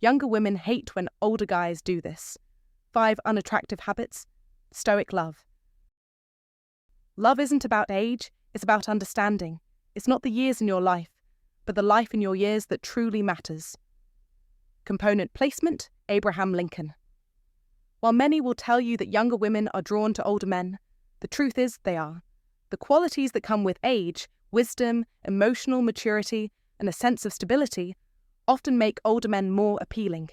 Younger women hate when older guys do this. 5 unattractive habits. Stoic love. Love isn't about age, it's about understanding. It's not the years in your life, but the life in your years that truly matters. Component placement, Abraham Lincoln. While many will tell you that younger women are drawn to older men, the truth is they are. The qualities that come with age, wisdom, emotional maturity, and a sense of stability often make older men more appealing.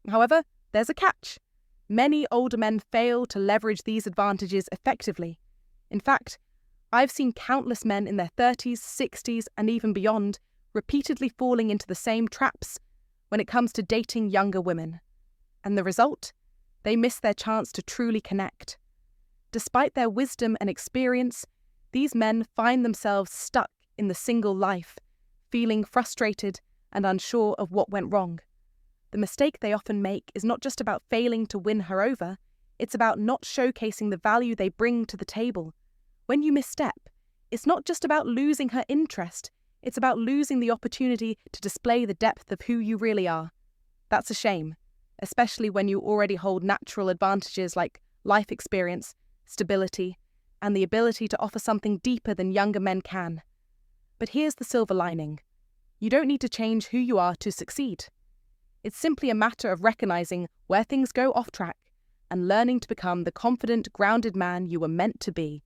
However, there's a catch. Many older men fail to leverage these advantages effectively. In fact, I've seen countless men in their 30s, 60s, and even beyond repeatedly falling into the same traps when it comes to dating younger women. And the result? They miss their chance to truly connect. Despite their wisdom and experience, these men find themselves stuck in the single life, feeling frustrated and unsure of what went wrong. The mistake they often make is not just about failing to win her over, it's about not showcasing the value they bring to the table. When you misstep, it's not just about losing her interest, it's about losing the opportunity to display the depth of who you really are. That's a shame, especially when you already hold natural advantages like life experience, stability, and the ability to offer something deeper than younger men can. But here's the silver lining. You don't need to change who you are to succeed. It's simply a matter of recognizing where things go off track and learning to become the confident, grounded man you were meant to be.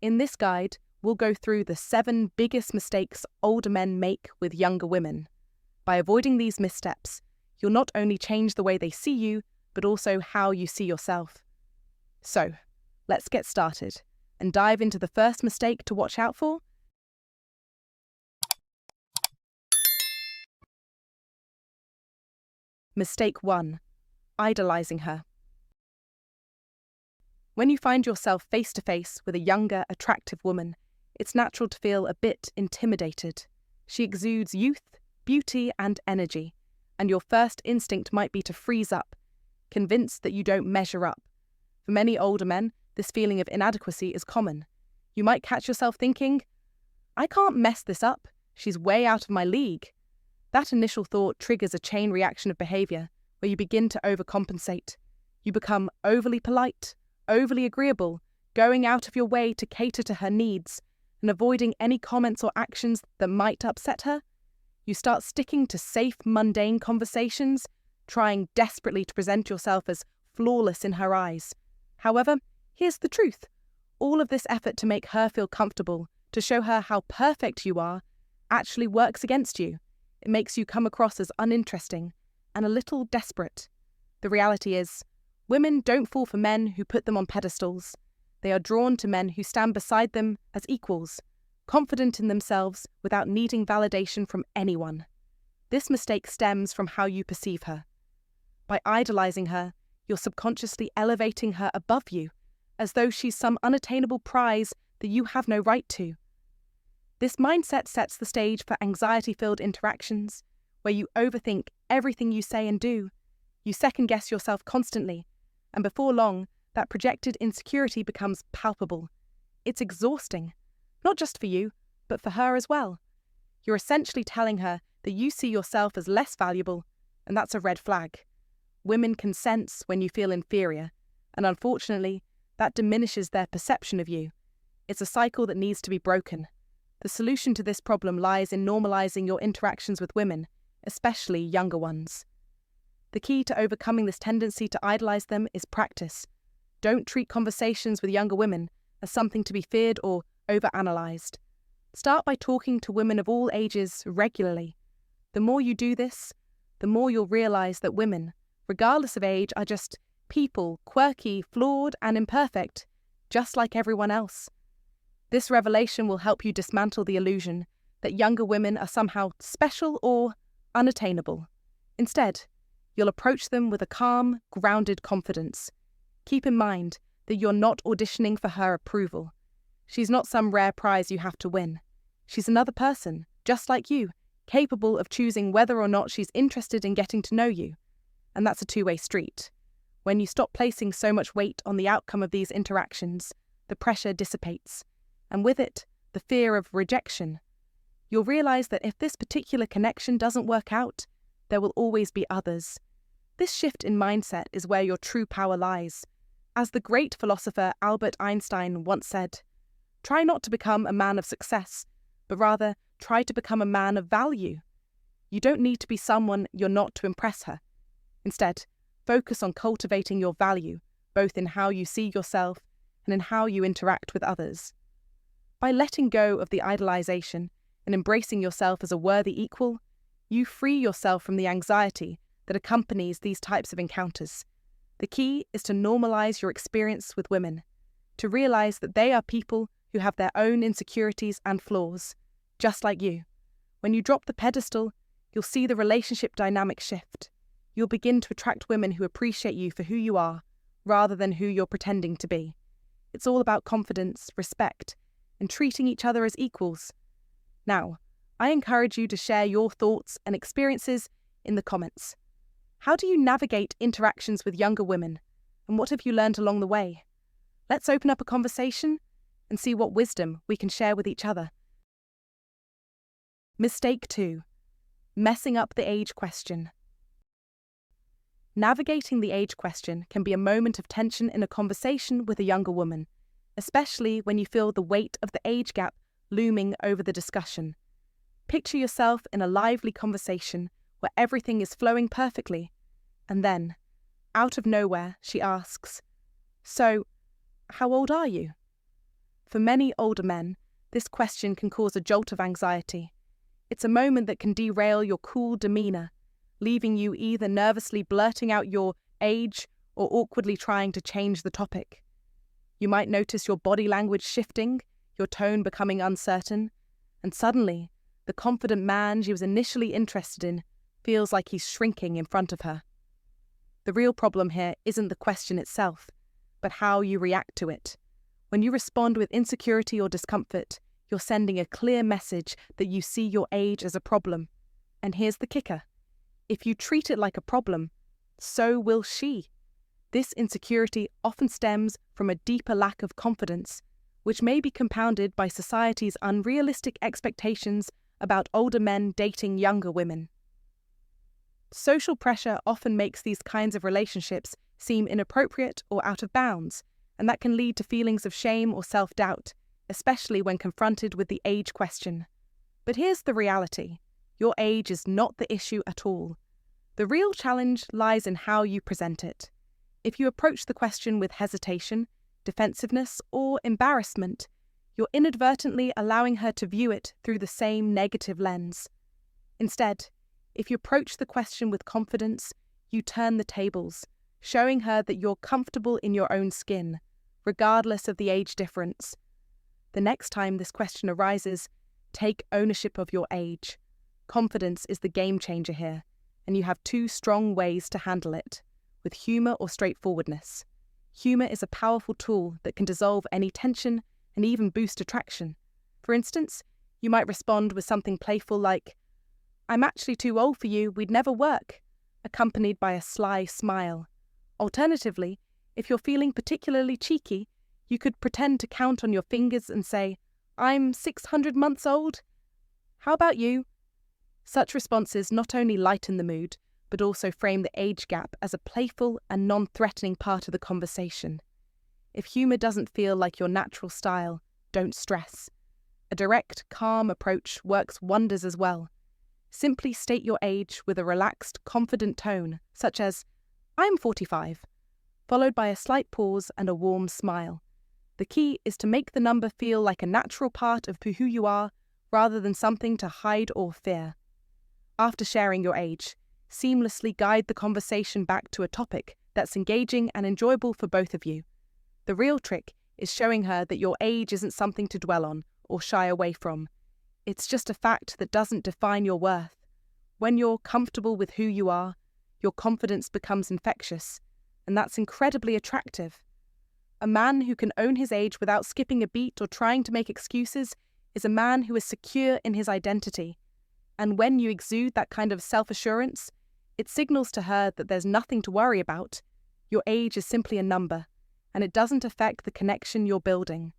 In this guide, we'll go through the 7 biggest mistakes older men make with younger women. By avoiding these missteps, you'll not only change the way they see you, but also how you see yourself. So, let's get started and dive into the first mistake to watch out for. Mistake 1. Idolizing her. When you find yourself face-to-face with a younger, attractive woman, it's natural to feel a bit intimidated. She exudes youth, beauty, and energy, and your first instinct might be to freeze up, convinced that you don't measure up. For many older men, this feeling of inadequacy is common. You might catch yourself thinking, I can't mess this up, she's way out of my league. That initial thought triggers a chain reaction of behavior where you begin to overcompensate. You become overly polite, overly agreeable, going out of your way to cater to her needs, and avoiding any comments or actions that might upset her. You start sticking to safe, mundane conversations, trying desperately to present yourself as flawless in her eyes. However, here's the truth. All of this effort to make her feel comfortable, to show her how perfect you are, actually works against you. It makes you come across as uninteresting and a little desperate. The reality is, women don't fall for men who put them on pedestals. They are drawn to men who stand beside them as equals, confident in themselves without needing validation from anyone. This mistake stems from how you perceive her. By idolizing her, you're subconsciously elevating her above you, as though she's some unattainable prize that you have no right to. This mindset sets the stage for anxiety-filled interactions, where you overthink everything you say and do. You second-guess yourself constantly, and before long, that projected insecurity becomes palpable. It's exhausting, not just for you, but for her as well. You're essentially telling her that you see yourself as less valuable, and that's a red flag. Women can sense when you feel inferior, and unfortunately, that diminishes their perception of you. It's a cycle that needs to be broken. The solution to this problem lies in normalizing your interactions with women, especially younger ones. The key to overcoming this tendency to idolize them is practice. Don't treat conversations with younger women as something to be feared or overanalyzed. Start by talking to women of all ages regularly. The more you do this, the more you'll realize that women, regardless of age, are just people, quirky, flawed, and imperfect, just like everyone else. This revelation will help you dismantle the illusion that younger women are somehow special or unattainable. Instead, you'll approach them with a calm, grounded confidence. Keep in mind that you're not auditioning for her approval. She's not some rare prize you have to win. She's another person, just like you, capable of choosing whether or not she's interested in getting to know you. And that's a two-way street. When you stop placing so much weight on the outcome of these interactions, the pressure dissipates, and with it, the fear of rejection. You'll realize that if this particular connection doesn't work out, there will always be others. This shift in mindset is where your true power lies. As the great philosopher Albert Einstein once said, "Try not to become a man of success, but rather try to become a man of value." You don't need to be someone you're not to impress her. Instead, focus on cultivating your value, both in how you see yourself and in how you interact with others. By letting go of the idolization and embracing yourself as a worthy equal, you free yourself from the anxiety that accompanies these types of encounters. The key is to normalize your experience with women, to realize that they are people who have their own insecurities and flaws, just like you. When you drop the pedestal, you'll see the relationship dynamic shift. You'll begin to attract women who appreciate you for who you are, rather than who you're pretending to be. It's all about confidence, respect, and treating each other as equals. Now, I encourage you to share your thoughts and experiences in the comments. How do you navigate interactions with younger women, and what have you learned along the way? Let's open up a conversation and see what wisdom we can share with each other. Mistake 2. Messing up the age question. Navigating the age question can be a moment of tension in a conversation with a younger woman, especially when you feel the weight of the age gap looming over the discussion. Picture yourself in a lively conversation where everything is flowing perfectly, and then, out of nowhere, she asks, "So, how old are you?" For many older men, this question can cause a jolt of anxiety. It's a moment that can derail your cool demeanor, leaving you either nervously blurting out your age or awkwardly trying to change the topic. You might notice your body language shifting, your tone becoming uncertain, and suddenly, the confident man she was initially interested in feels like he's shrinking in front of her. The real problem here isn't the question itself, but how you react to it. When you respond with insecurity or discomfort, you're sending a clear message that you see your age as a problem. And here's the kicker. If you treat it like a problem, so will she. This insecurity often stems from a deeper lack of confidence, which may be compounded by society's unrealistic expectations about older men dating younger women. Social pressure often makes these kinds of relationships seem inappropriate or out of bounds, and that can lead to feelings of shame or self-doubt, especially when confronted with the age question. But here's the reality. Your age is not the issue at all. The real challenge lies in how you present it. If you approach the question with hesitation, defensiveness, or embarrassment, you're inadvertently allowing her to view it through the same negative lens. Instead, if you approach the question with confidence, you turn the tables, showing her that you're comfortable in your own skin, regardless of the age difference. The next time this question arises, take ownership of your age. Confidence is the game changer here, and you have two strong ways to handle it, with humor or straightforwardness. Humor is a powerful tool that can dissolve any tension and even boost attraction. For instance, you might respond with something playful like, "I'm actually too old for you, we'd never work," accompanied by a sly smile. Alternatively, if you're feeling particularly cheeky, you could pretend to count on your fingers and say, "I'm 600 months old. How about you?" Such responses not only lighten the mood, but also frame the age gap as a playful and non-threatening part of the conversation. If humor doesn't feel like your natural style, don't stress. A direct, calm approach works wonders as well. Simply state your age with a relaxed, confident tone, such as, "I'm 45, followed by a slight pause and a warm smile. The key is to make the number feel like a natural part of who you are, rather than something to hide or fear. After sharing your age, seamlessly guide the conversation back to a topic that's engaging and enjoyable for both of you. The real trick is showing her that your age isn't something to dwell on or shy away from. It's just a fact that doesn't define your worth. When you're comfortable with who you are, your confidence becomes infectious, and that's incredibly attractive. A man who can own his age without skipping a beat or trying to make excuses is a man who is secure in his identity. And when you exude that kind of self-assurance, it signals to her that there's nothing to worry about. Your age is simply a number, and it doesn't affect the connection you're building.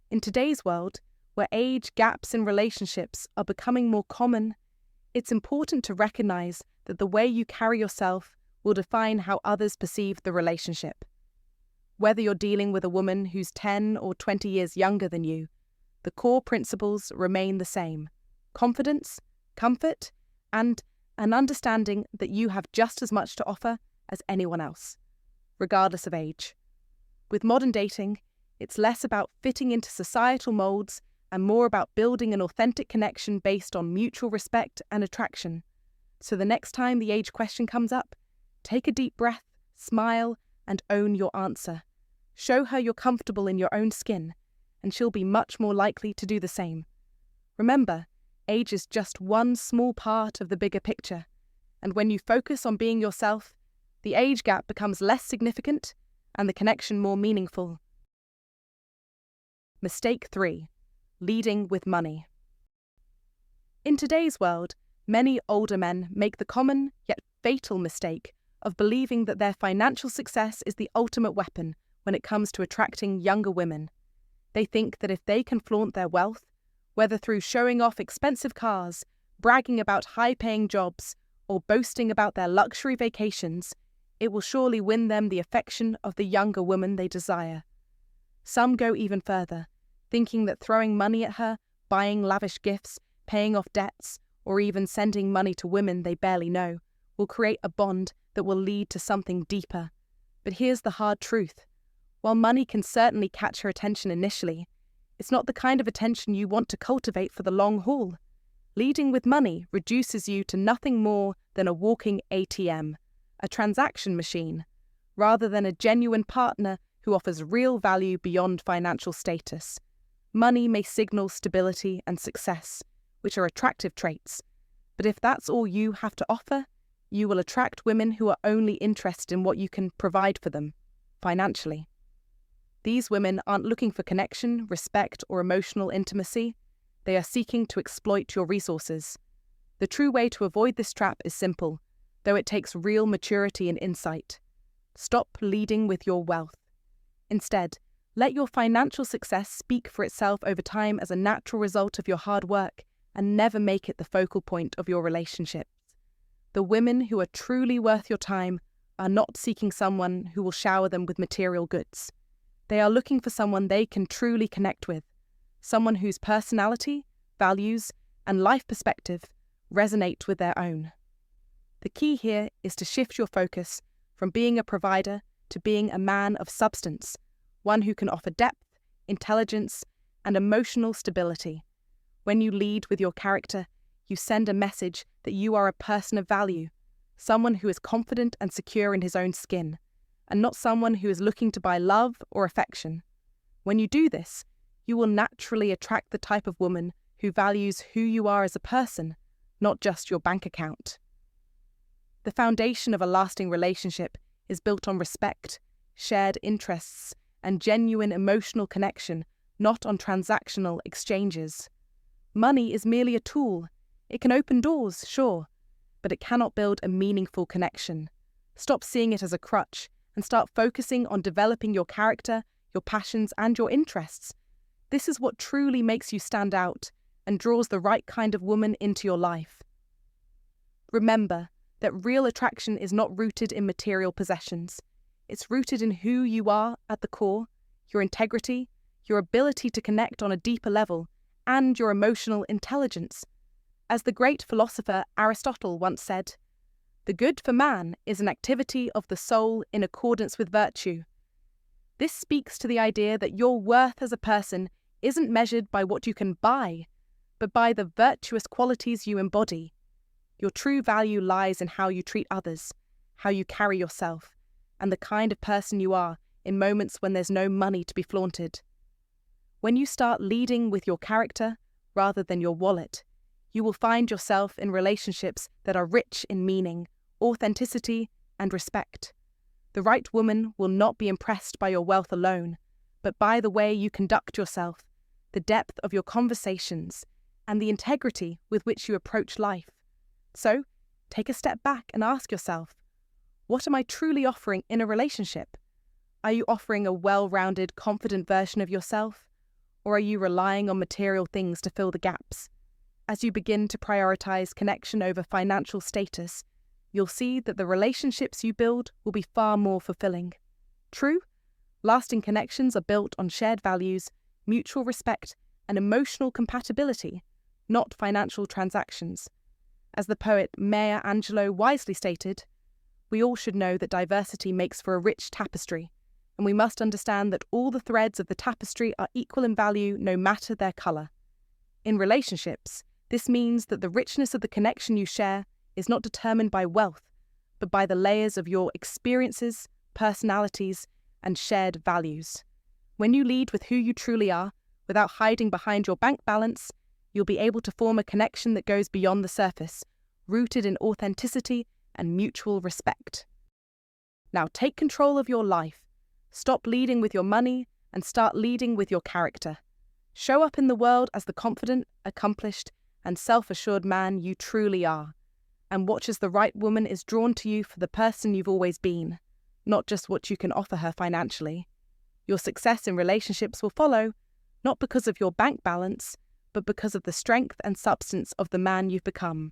In today's world, where age gaps in relationships are becoming more common, it's important to recognize that the way you carry yourself will define how others perceive the relationship. Whether you're dealing with a woman who's 10 or 20 years younger than you, the core principles remain the same: confidence, comfort, and an understanding that you have just as much to offer as anyone else, regardless of age. With modern dating, it's less about fitting into societal molds and more about building an authentic connection based on mutual respect and attraction. So the next time the age question comes up, take a deep breath, smile, and own your answer. Show her you're comfortable in your own skin, and she'll be much more likely to do the same. Remember, age is just one small part of the bigger picture, and when you focus on being yourself, the age gap becomes less significant and the connection more meaningful. Mistake 3. Leading with money. In today's world, many older men make the common yet fatal mistake of believing that their financial success is the ultimate weapon when it comes to attracting younger women. They think that if they can flaunt their wealth, whether through showing off expensive cars, bragging about high-paying jobs, or boasting about their luxury vacations, it will surely win them the affection of the younger woman they desire. Some go even further, thinking that throwing money at her, buying lavish gifts, paying off debts, or even sending money to women they barely know, will create a bond that will lead to something deeper. But here's the hard truth. While money can certainly catch her attention initially, it's not the kind of attention you want to cultivate for the long haul. Leading with money reduces you to nothing more than a walking ATM, a transaction machine, rather than a genuine partner who offers real value beyond financial status. Money may signal stability and success, which are attractive traits, but if that's all you have to offer, you will attract women who are only interested in what you can provide for them, financially. These women aren't looking for connection, respect, or emotional intimacy. They are seeking to exploit your resources. The true way to avoid this trap is simple, though it takes real maturity and insight. Stop leading with your wealth. Instead, let your financial success speak for itself over time as a natural result of your hard work, and never make it the focal point of your relationships. The women who are truly worth your time are not seeking someone who will shower them with material goods. They are looking for someone they can truly connect with, someone whose personality, values, and life perspective resonate with their own. The key here is to shift your focus from being a provider to being a man of substance, one who can offer depth, intelligence, and emotional stability. When you lead with your character, you send a message that you are a person of value, someone who is confident and secure in his own skin, and not someone who is looking to buy love or affection. When you do this, you will naturally attract the type of woman who values who you are as a person, not just your bank account. The foundation of a lasting relationship is built on respect, shared interests, and genuine emotional connection, not on transactional exchanges. Money is merely a tool. It can open doors, sure, but it cannot build a meaningful connection. Stop seeing it as a crutch and start focusing on developing your character, your passions, and your interests. This is what truly makes you stand out and draws the right kind of woman into your life. Remember that real attraction is not rooted in material possessions. It's rooted in who you are at the core, your integrity, your ability to connect on a deeper level, and your emotional intelligence. As the great philosopher Aristotle once said, "The good for man is an activity of the soul in accordance with virtue." This speaks to the idea that your worth as a person isn't measured by what you can buy, but by the virtuous qualities you embody. Your true value lies in how you treat others, how you carry yourself, and the kind of person you are in moments when there's no money to be flaunted. When you start leading with your character rather than your wallet, you will find yourself in relationships that are rich in meaning, authenticity, and respect. The right woman will not be impressed by your wealth alone, but by the way you conduct yourself, the depth of your conversations, and the integrity with which you approach life. So, take a step back and ask yourself, what am I truly offering in a relationship? Are you offering a well-rounded, confident version of yourself? Or are you relying on material things to fill the gaps? As you begin to prioritize connection over financial status, you'll see that the relationships you build will be far more fulfilling. True, lasting connections are built on shared values, mutual respect, and emotional compatibility, not financial transactions. As the poet Maya Angelou wisely stated, we all should know that diversity makes for a rich tapestry, and we must understand that all the threads of the tapestry are equal in value no matter their colour. In relationships, this means that the richness of the connection you share is not determined by wealth, but by the layers of your experiences, personalities, and shared values. When you lead with who you truly are, without hiding behind your bank balance, you'll be able to form a connection that goes beyond the surface, rooted in authenticity and mutual respect. Now take control of your life. Stop leading with your money and start leading with your character. Show up in the world as the confident, accomplished, and self-assured man you truly are, and watch as the right woman is drawn to you for the person you've always been, not just what you can offer her financially. Your success in relationships will follow, not because of your bank balance, but because of the strength and substance of the man you've become.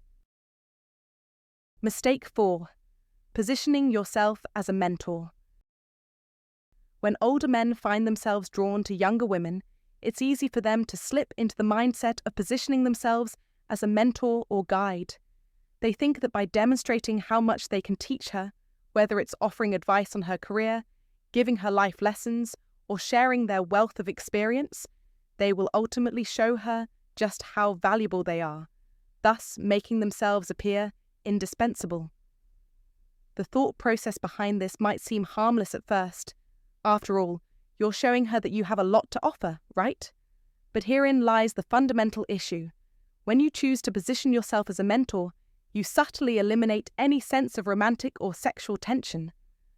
Mistake 4. Positioning yourself as a mentor. When older men find themselves drawn to younger women, it's easy for them to slip into the mindset of positioning themselves as a mentor or guide. They think that by demonstrating how much they can teach her, whether it's offering advice on her career, giving her life lessons, or sharing their wealth of experience, they will ultimately show her just how valuable they are, thus making themselves appear indispensable. The thought process behind this might seem harmless at first. After all, you're showing her that you have a lot to offer, right? But herein lies the fundamental issue. When you choose to position yourself as a mentor, you subtly eliminate any sense of romantic or sexual tension.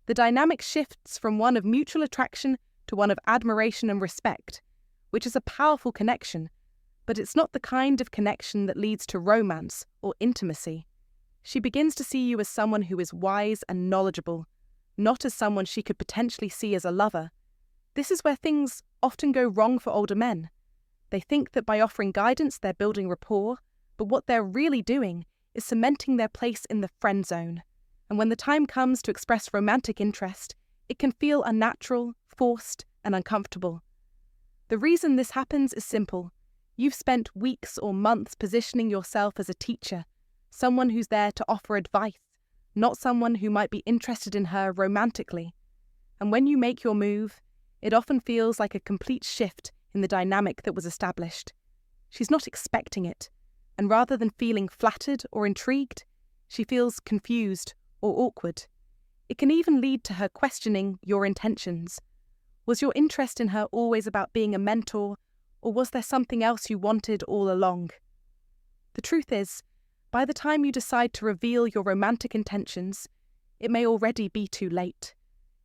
The dynamic shifts from one of mutual attraction to one of admiration and respect, which is a powerful connection, but it's not the kind of connection that leads to romance or intimacy. She begins to see you as someone who is wise and knowledgeable, not as someone she could potentially see as a lover. This is where things often go wrong for older men. They think that by offering guidance they're building rapport, but what they're really doing is cementing their place in the friend zone. And when the time comes to express romantic interest, it can feel unnatural, forced, and uncomfortable. The reason this happens is simple. You've spent weeks or months positioning yourself as a teacher, someone who's there to offer advice, not someone who might be interested in her romantically. And when you make your move, it often feels like a complete shift in the dynamic that was established. She's not expecting it, and rather than feeling flattered or intrigued, she feels confused or awkward. It can even lead to her questioning your intentions. Was your interest in her always about being a mentor, or was there something else you wanted all along? The truth is, by the time you decide to reveal your romantic intentions, it may already be too late.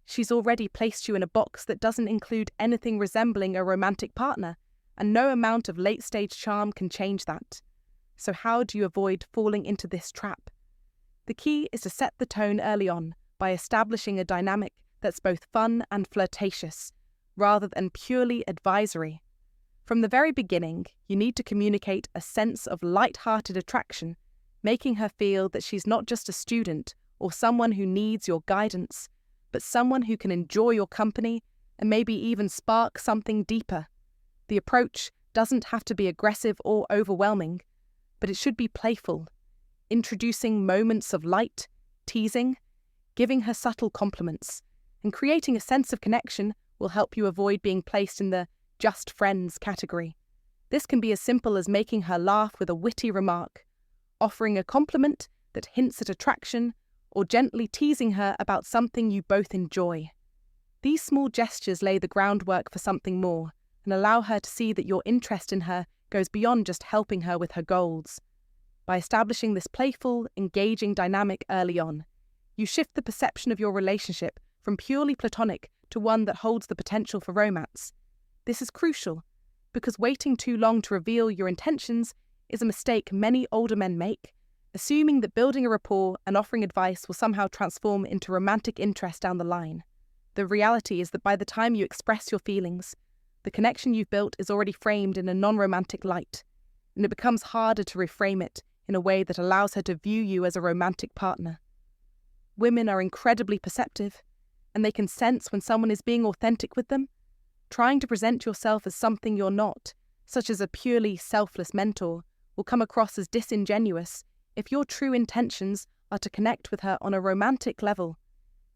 She's already placed you in a box that doesn't include anything resembling a romantic partner, and no amount of late-stage charm can change that. So how do you avoid falling into this trap? The key is to set the tone early on by establishing a dynamic that's both fun and flirtatious, rather than purely advisory. From the very beginning, you need to communicate a sense of light-hearted attraction, making her feel that she's not just a student or someone who needs your guidance, but someone who can enjoy your company and maybe even spark something deeper. The approach doesn't have to be aggressive or overwhelming, but it should be playful, introducing moments of light, teasing, giving her subtle compliments, and creating a sense of connection will help you avoid being placed in the just friends category. This can be as simple as making her laugh with a witty remark, offering a compliment that hints at attraction, or gently teasing her about something you both enjoy. These small gestures lay the groundwork for something more and allow her to see that your interest in her goes beyond just helping her with her goals. By establishing this playful, engaging dynamic early on, you shift the perception of your relationship from purely platonic to one that holds the potential for romance. This is crucial, because waiting too long to reveal your intentions is a mistake many older men make, assuming that building a rapport and offering advice will somehow transform into romantic interest down the line. The reality is that by the time you express your feelings, the connection you've built is already framed in a non-romantic light, and it becomes harder to reframe it in a way that allows her to view you as a romantic partner. Women are incredibly perceptive, and they can sense when someone is being authentic with them. Trying to present yourself as something you're not, such as a purely selfless mentor, will come across as disingenuous if your true intentions are to connect with her on a romantic level.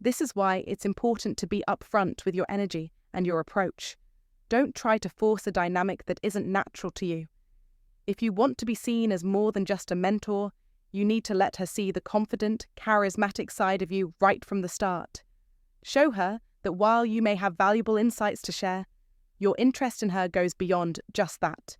This is why it's important to be upfront with your energy and your approach. Don't try to force a dynamic that isn't natural to you. If you want to be seen as more than just a mentor, you need to let her see the confident, charismatic side of you right from the start. Show her that while you may have valuable insights to share, your interest in her goes beyond just that.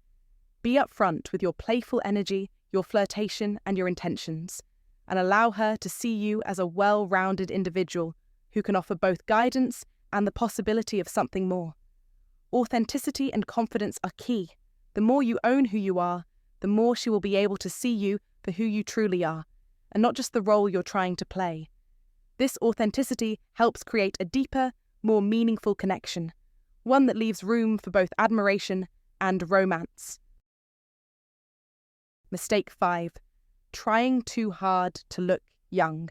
Be upfront with your playful energy, your flirtation, and your intentions, and allow her to see you as a well-rounded individual who can offer both guidance and the possibility of something more. Authenticity and confidence are key. The more you own who you are, the more she will be able to see you for who you truly are, and not just the role you're trying to play. This authenticity helps create a deeper, more meaningful connection, one that leaves room for both admiration and romance. Mistake 5. Trying too hard to look young.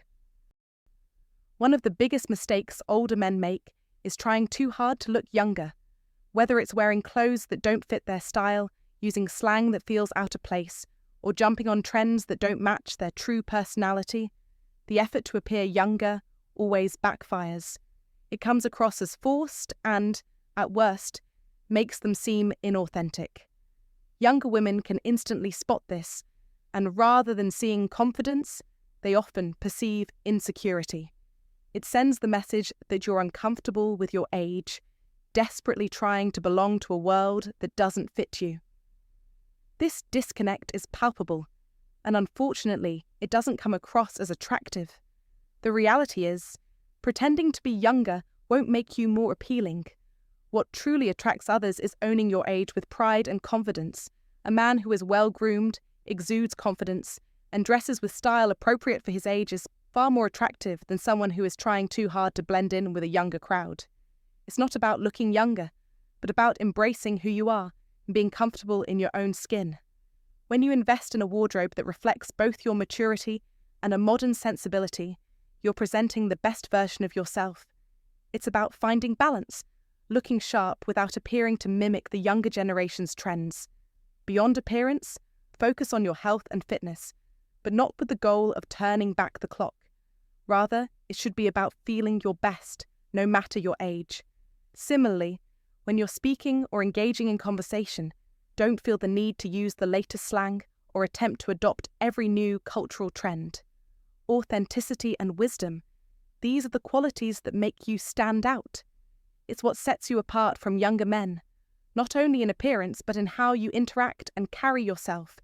One of the biggest mistakes older men make is trying too hard to look younger. Whether it's wearing clothes that don't fit their style, using slang that feels out of place, or jumping on trends that don't match their true personality, the effort to appear younger always backfires. It comes across as forced and, at worst, makes them seem inauthentic. Younger women can instantly spot this, and rather than seeing confidence, they often perceive insecurity. It sends the message that you're uncomfortable with your age, desperately trying to belong to a world that doesn't fit you. This disconnect is palpable, and unfortunately, it doesn't come across as attractive. The reality is, pretending to be younger won't make you more appealing. What truly attracts others is owning your age with pride and confidence. A man who is well-groomed, exudes confidence, and dresses with style appropriate for his age is far more attractive than someone who is trying too hard to blend in with a younger crowd. It's not about looking younger, but about embracing who you are and being comfortable in your own skin. When you invest in a wardrobe that reflects both your maturity and a modern sensibility, you're presenting the best version of yourself. It's about finding balance, looking sharp without appearing to mimic the younger generation's trends. Beyond appearance, focus on your health and fitness, but not with the goal of turning back the clock. Rather, it should be about feeling your best, no matter your age. Similarly, when you're speaking or engaging in conversation, don't feel the need to use the latest slang or attempt to adopt every new cultural trend. Authenticity and wisdom, these are the qualities that make you stand out. It's what sets you apart from younger men, not only in appearance but in how you interact and carry yourself.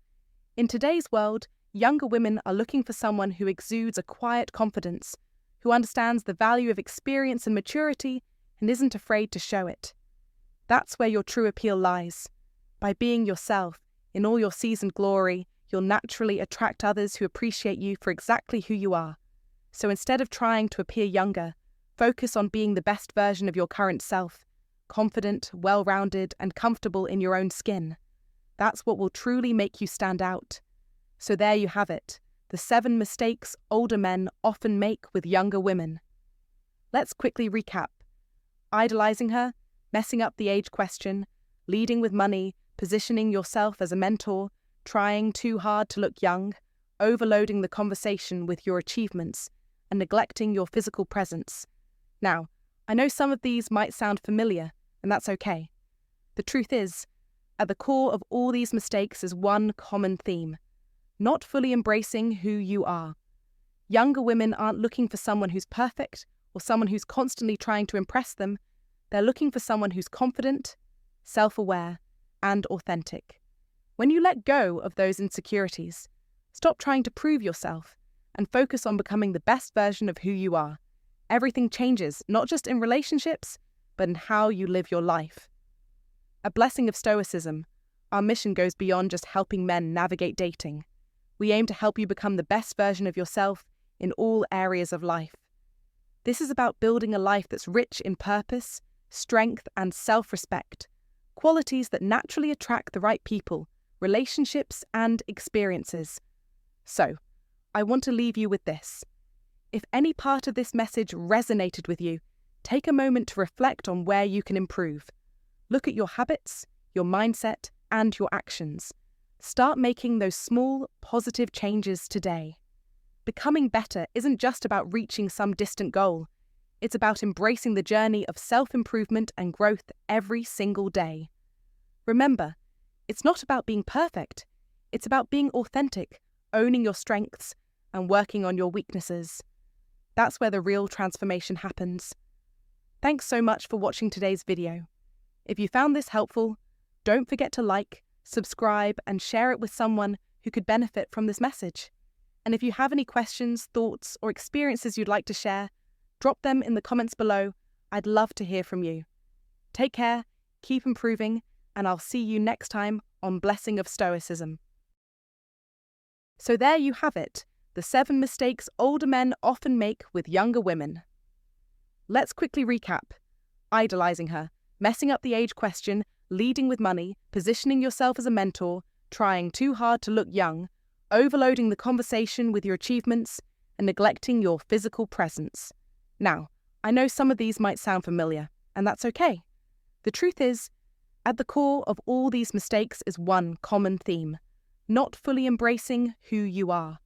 In today's world, younger women are looking for someone who exudes a quiet confidence, who understands the value of experience and maturity and isn't afraid to show it. That's where your true appeal lies. By being yourself, in all your seasoned glory, you'll naturally attract others who appreciate you for exactly who you are. So instead of trying to appear younger, focus on being the best version of your current self, confident, well-rounded, and comfortable in your own skin. That's what will truly make you stand out. So there you have it, the 7 mistakes older men often make with younger women. Let's quickly recap. Idolizing her, messing up the age question, leading with money, positioning yourself as a mentor, trying too hard to look young, overloading the conversation with your achievements, and neglecting your physical presence. Now, I know some of these might sound familiar, and that's okay. The truth is, at the core of all these mistakes is one common theme: not fully embracing who you are. Younger women aren't looking for someone who's perfect or someone who's constantly trying to impress them. They're looking for someone who's confident, self-aware, and authentic. When you let go of those insecurities, stop trying to prove yourself and focus on becoming the best version of who you are. Everything changes, not just in relationships, but in how you live your life. A blessing of Stoicism, our mission goes beyond just helping men navigate dating. We aim to help you become the best version of yourself in all areas of life. This is about building a life that's rich in purpose, strength, and self-respect, qualities that naturally attract the right people, relationships, and experiences. So, I want to leave you with this. If any part of this message resonated with you, take a moment to reflect on where you can improve. Look at your habits, your mindset, and your actions. Start making those small, positive changes today. Becoming better isn't just about reaching some distant goal. It's about embracing the journey of self-improvement and growth every single day. Remember, it's not about being perfect. It's about being authentic, owning your strengths, and working on your weaknesses. That's where the real transformation happens. Thanks so much for watching today's video. If you found this helpful, don't forget to like, subscribe, and share it with someone who could benefit from this message. And if you have any questions, thoughts, or experiences you'd like to share, drop them in the comments below. I'd love to hear from you. Take care, keep improving, and I'll see you next time on Blessing of Stoicism. So there you have it, the 7 mistakes older men often make with younger women. Let's quickly recap. Idolizing her, messing up the age question, leading with money, positioning yourself as a mentor, trying too hard to look young, overloading the conversation with your achievements, and neglecting your physical presence. Now, I know some of these might sound familiar, and that's okay. The truth is, at the core of all these mistakes is one common theme: not fully embracing who you are.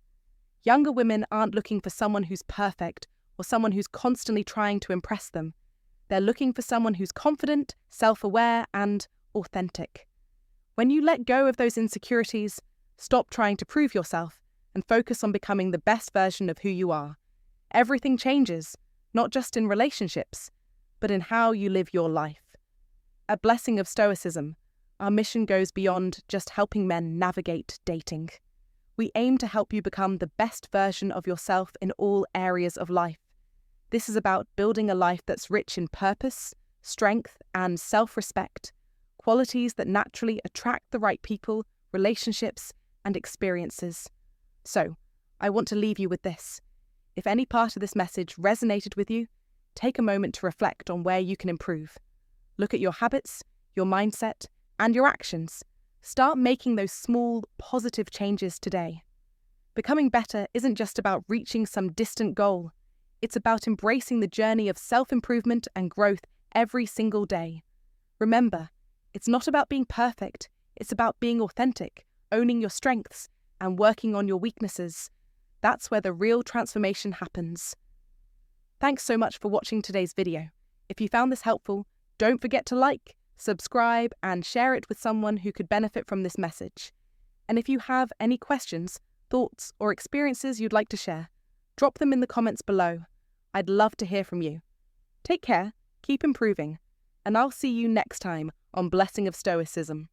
Younger women aren't looking for someone who's perfect or someone who's constantly trying to impress them. They're looking for someone who's confident, self-aware, and authentic. When you let go of those insecurities, stop trying to prove yourself and focus on becoming the best version of who you are. Everything changes, not just in relationships, but in how you live your life. At Blessing of Stoicism, our mission goes beyond just helping men navigate dating. We aim to help you become the best version of yourself in all areas of life. This is about building a life that's rich in purpose, strength, and self-respect, qualities that naturally attract the right people, relationships, and experiences. So, I want to leave you with this. If any part of this message resonated with you, take a moment to reflect on where you can improve. Look at your habits, your mindset, and your actions. Start making those small, positive changes today. Becoming better isn't just about reaching some distant goal. It's about embracing the journey of self-improvement and growth every single day. Remember, it's not about being perfect. It's about being authentic, owning your strengths, and working on your weaknesses. That's where the real transformation happens. Thanks so much for watching today's video. If you found this helpful, don't forget to like, subscribe, and share it with someone who could benefit from this message. And if you have any questions, thoughts, or experiences you'd like to share, drop them in the comments below. I'd love to hear from you. Take care, keep improving, and I'll see you next time on Blessing of Stoicism.